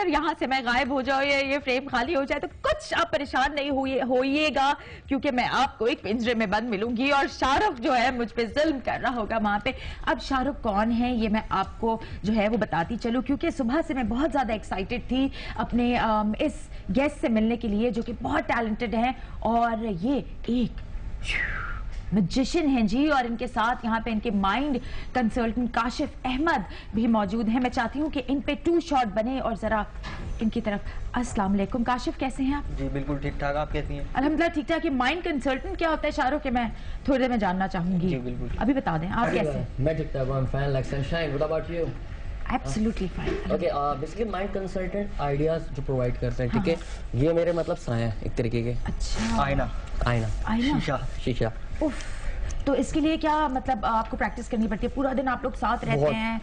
यहाँ से मैं गायब हो जाऊँ या ये फ्रेम खाली हो जाए तो कुछ आप परेशान नहीं होइएगा, क्योंकि मैं आपको एक पिंजरे में बंद मिलूंगी और शाहरुख जो है मुझ पे जुल्म कर रहा होगा वहां पे। अब शाहरुख कौन है ये मैं आपको जो है वो बताती चलूं, क्योंकि सुबह से मैं बहुत ज्यादा एक्साइटेड थी अपने इस गेस्ट से मिलने के लिए जो कि बहुत टैलेंटेड है, और ये एक मैजिशियन हैं जी, और इनके साथ यहाँ पे इनके माइंड कंसल्टेंट काशिफ अहमद भी मौजूद हैं। मैं चाहती हूँ कि इन पे 2 शॉट बने और जरा इनकी तरफ। अस्सलाम वालेकुम काशिफ, कैसे हैं आप? जी बिल्कुल ठीक ठाक, आप कैसी हैं? अल्हम्दुलिल्लाह ठीक ठाक। ये माइंड कंसल्टेंट क्या होता है शाहरुख के, मैं थोड़ी देर में जानना चाहूंगी। जी बिल्कुल। अभी बता दें आप कैसे? मैं ठीक ठाक, I am fine like sunshine. What about you? Absolutely fine. Okay, basically mind consultant ideas जो प्रोवाइड करते हैं, ठीक है। ये मेरे मतलब साया है एक तरीके के। अच्छा, आईना आईना शीशा। उफ, तो इसके लिए क्या मतलब आपको प्रैक्टिस करनी पड़ती है? पूरा दिन आप लोग साथ रहते हैं?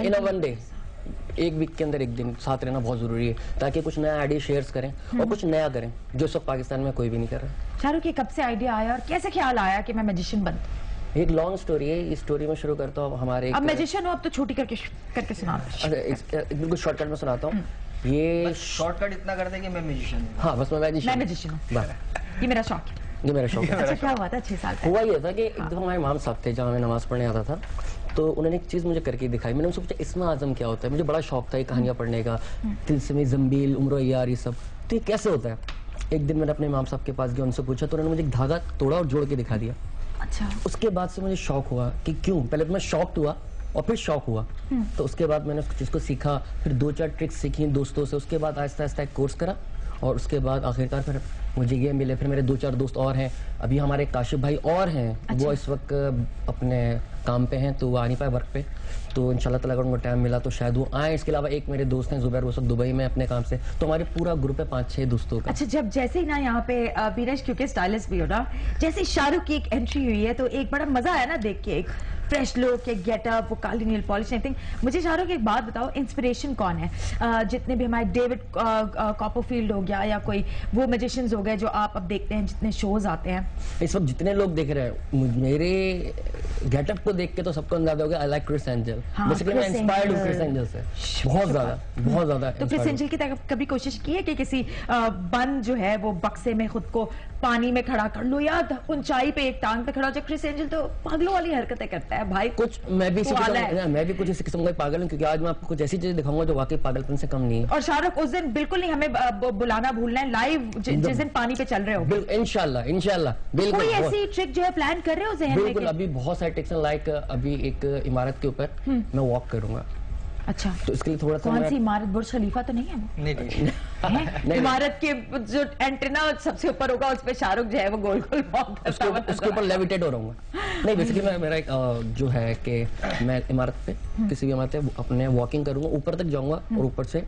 इन अ वन डे, एक वीक के अंदर एक दिन साथ रहना बहुत जरूरी है, ताकि कुछ नया आइडिया शेयर करें और कुछ नया करें जो सब पाकिस्तान में कोई भी नहीं कर रहा। शाहरुख, ये कब से आइडिया आया और कैसे ख्याल आया कि मैं मैजिशियन बनूं? एक लॉन्ग स्टोरी है, इस स्टोरी में शुरू करता हूँ। हमारे अब मैजिशियन हो, अब तो छोटी करके सुना। बिल्कुल शॉर्टकट में सुनाता हूँ। ये शॉर्टकट इतना कर दें कि मैं म्यूजिशियन हूँ। हाँ, बस मैं मैजिशियन हूँ, ये मेरा शौक है। ये मेरा शौक है। अच्छा, क्या हुआ था 6 साल पहले? हुआ ये था कि एक दफा हमारे इमाम साहब थे जहाँ मैं नमाज पढ़ने आता था, तो उन्होंने एक चीज़ मुझे करके दिखाई। मैंने उनसे पूछा इसमें आजम क्या होता है। मुझे बड़ा शौक था ये कहानियाँ पढ़ने का, तिलस्मी जंबील उम्र यार, ये सब। तो ये कैसे होता है? एक दिन मैंने अपने इमाम साहब के पास गया, उनसे पूछा, तो उन्होंने मुझे एक धागा तोड़ा और जोड़ के दिखा दिया। अच्छा। उसके बाद से मुझे शौक हुआ कि क्यों, पहले तो मैं शौक हुआ और फिर शौक हुआ। तो उसके बाद मैंने उस चीज़ को सीखा, फिर 2-4 ट्रिक्स सीखी दोस्तों से। उसके बाद आहिस्ता आहिस्ता एक कोर्स करा और उसके बाद आखिरकार फिर मुझे ये मिले। फिर मेरे 2-4 दोस्त और हैं, अभी हमारे काशिफ भाई और हैं। अच्छा। वो इस वक्त अपने काम पे हैं तो वो आ नहीं पाए वर्क पे, तो इंशाल्लाह ताला अगर उनको टाइम मिला तो शायद वो आए। इसके अलावा एक मेरे दोस्त हैं जुबैर, वो सब दुबई में अपने काम से। तो हमारे पूरा ग्रुप है 5-6 दोस्तों का। अच्छा, जब जैसे ही ना यहाँ पे बीरज क्योंकि स्टाइलिस्ट भी हो ना, जैसे शाहरुख की एक एंट्री हुई है तो एक बड़ा मजा आया ना देख के, एक फ्रेश लुक, एक गेटअप, वो काली नील पॉलिश। आई थिंक मुझे शाहरुख एक बात बताओ, इंस्पिरेशन कौन है? जितने भी हमारे डेविड कॉपरफील्ड हो गया या कोई वो मैजिशियंस हो गए जो आप अब देखते हैं, जितने शोज आते हैं इस वक्त जितने लोग देख रहे हैं, मेरे गेटअप को देख के तो सबको अंदाजा हो गया I like Chris angel. Basically मैं इंस्पायर्ड हूं क्रिस एंजल से, बहुत ज्यादा। तो क्रिस एंजल की तरफ कभी कोशिश की है कि किसी बन जो है वो बक्से में खुद को पानी में खड़ा कर लो या ऊंचाई पे एक टांग पे खड़ा हो जाए? क्रिस एंजल तो पागलों वाली हरकतें करता है भाई। कुछ मैं भी इसी किस्म का पागल हूँ, क्योंकि आज मैं आपको कुछ ऐसी चीजें दिखाऊंगा जो वाकई पागलपन से कम नहीं है। और शाहरुख उस दिन बिल्कुल नहीं हमें बुलाना भूलना है, लाइव जिस दिन पानी पे चल रहे हो। इंशाल्लाह बिल्कुल। कोई ऐसी ट्रिक जो है प्लान कर रहे हो ज़हन में? बिल्कुल, अभी बहुत सारे ट्रिक्स, लाइक अभी एक इमारत के ऊपर मैं वॉक करूंगा। अच्छा, तो इसके लिए थोड़ा सा कौन सी इमारत? बुर्ज खलीफा तो नहीं है वो? नहीं। इमारत के जो एंटेना सबसे ऊपर होगा उस पे शाहरुख जो है वो गोल गोल वॉक करता हुआ उसके ऊपर लेविटेट हो रहूंगा। नहीं, बेसिकली मेरा एक जो है कि मैं इमारत पे, किसी भी इमारत पे अपने वॉकिंग करूंगा, ऊपर तक जाऊंगा और ऊपर से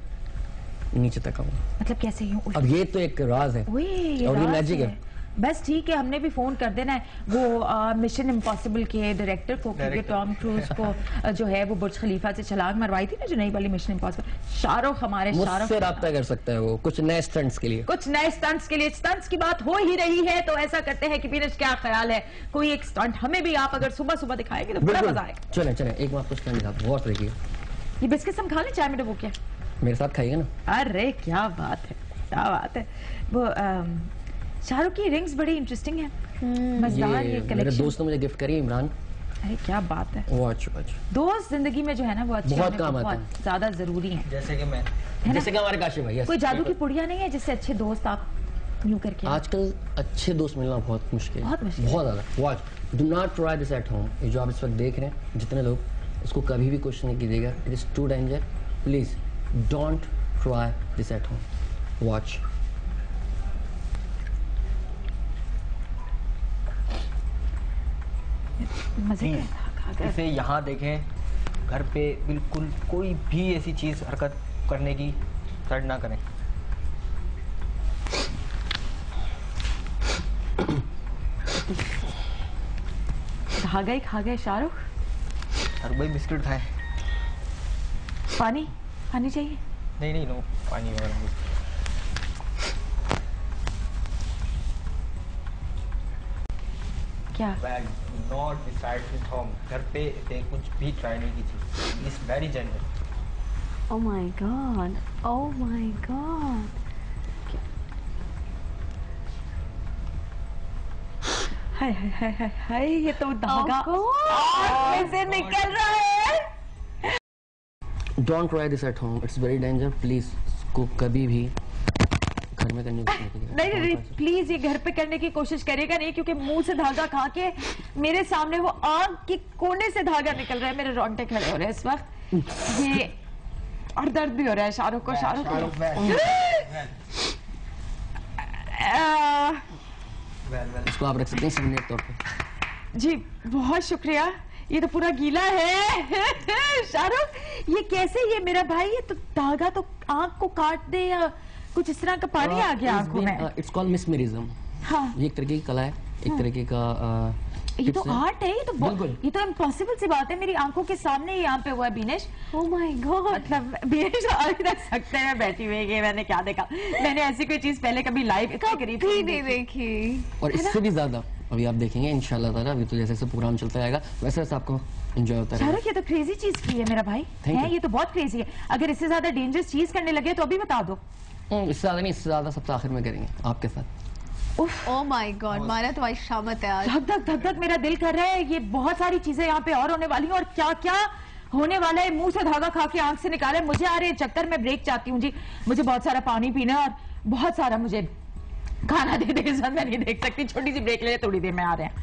नीचे तक आऊंगा। मतलब कैसे यूं? अब ये तो एक राज है और ये मैजिक है। बस ठीक है, हमने भी फोन कर देना है वो मिशन इम्पॉसिबल के डायरेक्टर को, क्योंकि टॉम क्रूज को जो है वो बुर्ज खलीफा से छलांग मरवाई थी ना, जो नई वाली मिशन इम्पॉसिबल। शाहरुख मुझसे राब्ता कर सकता है वो कुछ नए स्टंट्स के लिए। स्टंट्स की बात हो ही रही है तो ऐसा करते हैं कि बीरज क्या ख्याल है, कोई एक स्टंट हमें भी आप अगर सुबह सुबह दिखाएंगे तो बड़ा मजा आएगा। चले एक मैं आपको स्टंट दिखाता हूं, गौर से देखिए। ये बिस्किट हम खा लें चाय में डुबो के? मेरे साथ खाइएगा ना। अरे क्या बात है, क्या बात है। वो शाहरुख की रिंग्स बड़ी इंटरेस्टिंग है, मजेदार ये कलेक्शन। मेरे दोस्त ने मुझे गिफ्ट करी, इमरान। अरे क्या बात है। वॉच दोस्त जिंदगी में जो है ना वो अच्छे बहुत काम आते हैं, बहुत ज्यादा जरूरी हैं। जैसे कि मैं, जैसे कि हमारे काशिफ भाई। कोई जादू की पुड़िया नहीं है जिससे अच्छे दोस्त आप यूं करके? आजकल अच्छे दोस्त मिलना बहुत मुश्किल है, बहुत ज्यादा। Watch, do not try this at home. ये जो आप इस वक्त देख रहे हैं जितने लोग, इसको कभी भी कोशिश नहीं कीजिएगा, it is too danger. Please don't try this at home. Watch. इसे यहाँ देखें, घर पे बिल्कुल कोई भी ऐसी चीज हरकत करने की स्टार्ट ना करें। धागा ही खा गए शाहरुख। और भाई बिस्किट खाए। पानी चाहिए? नहीं नो पानी वगैरह। क्या? Not decide with home. घर पे कुछ भी ट्राई नहीं की थी। It's very genuine. Oh my god. Oh my god. हाय हाय हाय हाय हाय, ये तो धागा Oh, आँख में से निकल रहा है। Don't try this at home, it's very danger. Please इसको कभी भी घर में करने की कोशिश मत कीजिए। नहीं नहीं प्लीज ये घर पे करने की कोशिश करेगा नहीं, क्योंकि मुंह से धागा खा के मेरे सामने वो आंख के कोने से धागा निकल रहा है, मेरे रोंगटे खड़े हो रहे हैं इस वक्त। ये और दर्द भी हो रहा है शाहरुख को। शाहरुख इसको आप रख सकते हैं सिग्नेट तौर पे। जी बहुत शुक्रिया, ये तो पूरा गीला है। शाहरुख ये कैसे, ये मेरा भाई, ये तो धागा तो आंख को काट दे या कुछ इस तरह का पानी आ गया आंखों में। It's called mesmerism. हाँ ये एक तरीके की कला है, एक तरीके का ये तो आर्ट है, ये तो बिल्कुल। ये तो इम्पॉसिबल सी बात है, मेरी आंखों के सामने ही यहाँ पे हुआ है बीनेश। Oh my god. मतलब बीनेश अभी तक सकते हैं बैठी हुई है, मैंने क्या देखा, मैंने ऐसी कोई चीज पहले कभी लाइव इतने करीब कभी से नहीं देखी। और इससे भी ज्यादा अभी आप देखेंगे इंशाल्लाह ताला। अभी तो जैसे जैसे प्रोग्राम चलता जाएगा वैसे वैसे आपको एंजॉय होता रहेगा। शाहरुख ये तो क्रेजी चीज की है मेरा भाई, Thank है you. ये तो बहुत क्रेजी है। अगर इससे ज्यादा डेंजरस चीज करने लगे तो अभी बता दो। इससे ज्यादा नहीं, इससे ज्यादा सबसे आखिर में करेंगे आपके साथ। Oh my god. मारा तुम्हारी शामत है आज। धक धक धक धक मेरा दिल कर रहा है, ये बहुत सारी चीजें यहाँ पे और होने वाली हैं, और क्या क्या होने वाला है। मुंह से धागा खा के आंख से निकाले, मुझे आ रहे हैं चक्कर, मैं ब्रेक चाहती हूँ जी। मुझे बहुत सारा पानी पीना है और बहुत सारा मुझे खाना दे दे, मैं नहीं देख सकती। छोटी सी ब्रेक ले, थोड़ी देर में आ रहे हैं।